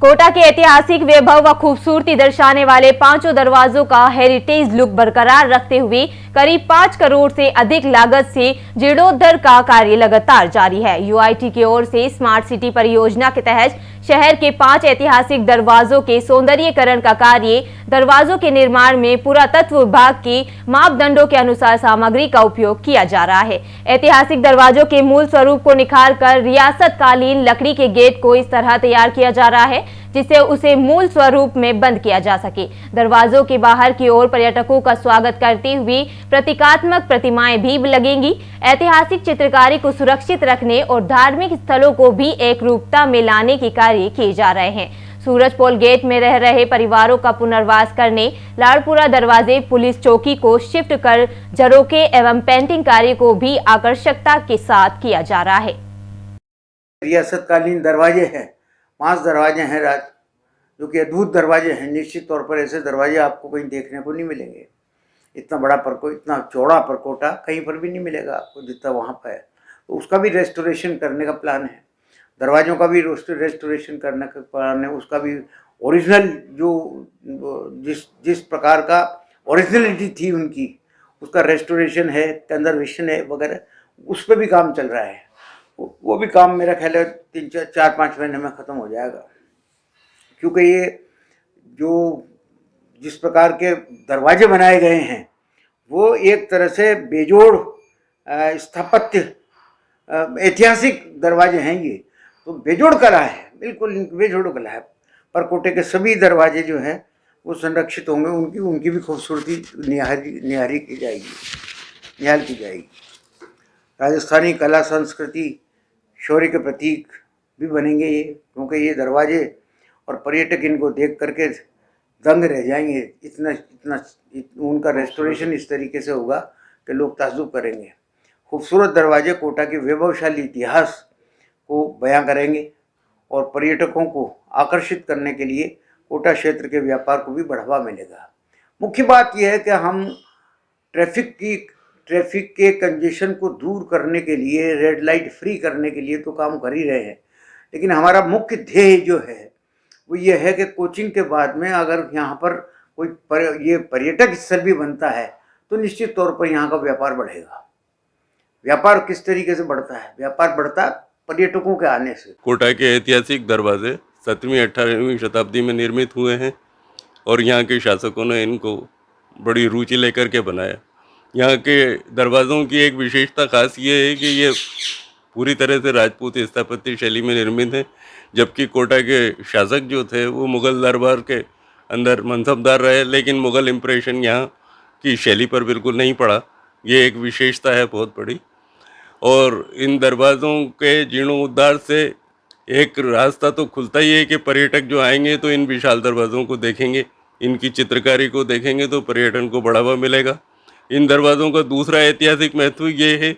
कोटा के ऐतिहासिक वैभव व खूबसूरती दर्शाने वाले पांचों दरवाजों का हेरिटेज लुक बरकरार रखते हुए करीब 5 करोड़ से अधिक लागत से जीर्णोद्धार का कार्य लगातार जारी है। यूआईटी की ओर से स्मार्ट सिटी परियोजना के तहत शहर के 5 ऐतिहासिक दरवाजों के सौंदर्यीकरण का कार्य दरवाजों के निर्माण में पुरातत्व विभाग के मापदंडों के अनुसार सामग्री का उपयोग किया जा रहा है। ऐतिहासिक दरवाजों के मूल स्वरूप को निखार कर रियासत कालीन लकड़ी के गेट को इस तरह तैयार किया जा रहा है जिससे उसे मूल स्वरूप में बंद किया जा सके। दरवाजों के बाहर की ओर पर्यटकों का स्वागत करते हुए प्रतीकात्मक प्रतिमाएं भी लगेंगी। ऐतिहासिक चित्रकारी को सुरक्षित रखने और धार्मिक स्थलों को भी एक रूपता में लाने के कार्य किए जा रहे हैं। सूरजपोल गेट में रह रहे परिवारों का पुनर्वास करने लाड़पुरा दरवाजे पुलिस चौकी को शिफ्ट कर झरोखे एवं पेंटिंग कार्य को भी आकर्षकता के साथ किया जा रहा है। रियासतकालीन दरवाजे हैं, 5 दरवाजे हैं राज, जो कि अद्भुत दरवाजे हैं। निश्चित तौर पर ऐसे दरवाजे आपको कहीं देखने को नहीं मिलेंगे। इतना बड़ा इतना चौड़ा परकोटा कहीं पर भी नहीं मिलेगा आपको जितना वहाँ पर है। तो उसका भी रेस्टोरेशन करने का प्लान है, दरवाज़ों का भी रेस्टोरेशन करने का प्लान है। उसका भी ओरिजिनल जो जिस प्रकार का ओरिजिनलिटी थी उनकी, उसका रेस्टोरेशन है, कंजर्वेशन है वगैरह, उस पर भी काम चल रहा है। वो भी काम मेरा ख्याल है 3-4-5 महीने में ख़त्म हो जाएगा, क्योंकि ये जिस प्रकार के दरवाजे बनाए गए हैं वो एक तरह से बेजोड़ स्थापत्य ऐतिहासिक दरवाजे हैं। ये तो बेजोड़ कला है, बिल्कुल बेजोड़ कला है। परकोटे के सभी दरवाजे जो हैं वो संरक्षित होंगे, उनकी भी खूबसूरती निहाल की जाएगी। राजस्थानी कला संस्कृति शौर्य के प्रतीक भी बनेंगे ये, क्योंकि ये दरवाजे और पर्यटक इनको देख करके दंग रह जाएंगे। इतना उनका रेस्टोरेशन इस तरीके से होगा कि लोग ताज्जुब करेंगे। खूबसूरत दरवाजे कोटा के वैभवशाली इतिहास को बयां करेंगे और पर्यटकों को आकर्षित करने के लिए कोटा क्षेत्र के व्यापार को भी बढ़ावा मिलेगा। मुख्य बात यह है कि हम ट्रैफिक के कंजेशन को दूर करने के लिए, रेड लाइट फ्री करने के लिए तो काम कर ही रहे हैं, लेकिन हमारा मुख्य ध्येय जो है वो ये है कि कोचिंग के बाद में अगर यहाँ पर ये पर्यटक स्थल भी बनता है तो निश्चित तौर पर यहाँ का व्यापार बढ़ेगा। व्यापार किस तरीके से बढ़ता है? व्यापार बढ़ता पर्यटकों के आने से। कोटा के ऐतिहासिक दरवाजे 7वीं 18वीं शताब्दी में निर्मित हुए हैं और यहाँ के शासकों ने इनको बड़ी रुचि लेकर के बनाया। यहाँ के दरवाज़ों की एक विशेषता खास ये है कि ये पूरी तरह से राजपूत स्थापत्य शैली में निर्मित हैं, जबकि कोटा के शासक जो थे वो मुग़ल दरबार के अंदर मनसबदार रहे, लेकिन मुग़ल इम्प्रेशन यहाँ की शैली पर बिल्कुल नहीं पड़ा। ये एक विशेषता है बहुत बड़ी। और इन दरवाज़ों के जीर्णोद्धार से एक रास्ता तो खुलता ही है कि पर्यटक जो आएंगे तो इन विशाल दरवाज़ों को देखेंगे, इनकी चित्रकारी को देखेंगे तो पर्यटन को बढ़ावा मिलेगा। इन दरवाज़ों का दूसरा ऐतिहासिक महत्व ये है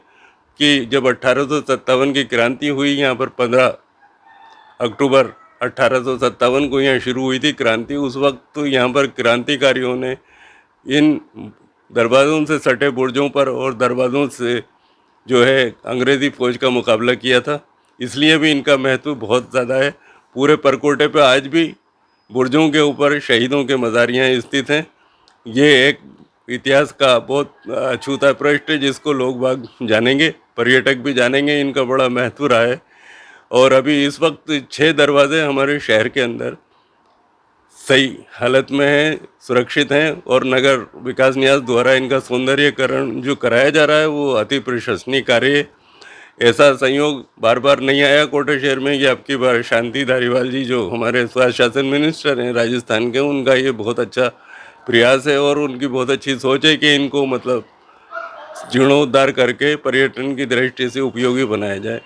कि जब 1857 की क्रांति हुई, यहाँ पर 15 अक्टूबर 1857 को यहाँ शुरू हुई थी क्रांति। उस वक्त तो यहाँ पर क्रांतिकारियों ने इन दरवाज़ों से सटे बुर्जों पर और दरवाज़ों से जो है अंग्रेज़ी फ़ौज का मुकाबला किया था, इसलिए भी इनका महत्व बहुत ज़्यादा है। पूरे परकोटे पे आज भी बुर्जों के ऊपर शहीदों के मज़ारियाँ स्थित हैं। ये एक इतिहास का बहुत अछूता पृष्ठ है जिसको लोग बाग जानेंगे, पर्यटक भी जानेंगे। इनका बड़ा महत्व रहा है और अभी इस वक्त 6 दरवाजे हमारे शहर के अंदर सही हालत में हैं, सुरक्षित हैं और नगर विकास न्यास द्वारा इनका सौंदर्यीकरण जो कराया जा रहा है वो अति प्रशंसनीय कार्य है। ऐसा संयोग बार बार नहीं आया कोटा शहर में कि आपकी बार शांति धारीवाल जी जो हमारे स्वास्थ्य शासन मिनिस्टर हैं राजस्थान के, उनका ये बहुत अच्छा प्रयास है और उनकी बहुत अच्छी सोच है कि इनको मतलब जीर्णोद्धार करके पर्यटन की दृष्टि से उपयोगी बनाया जाए।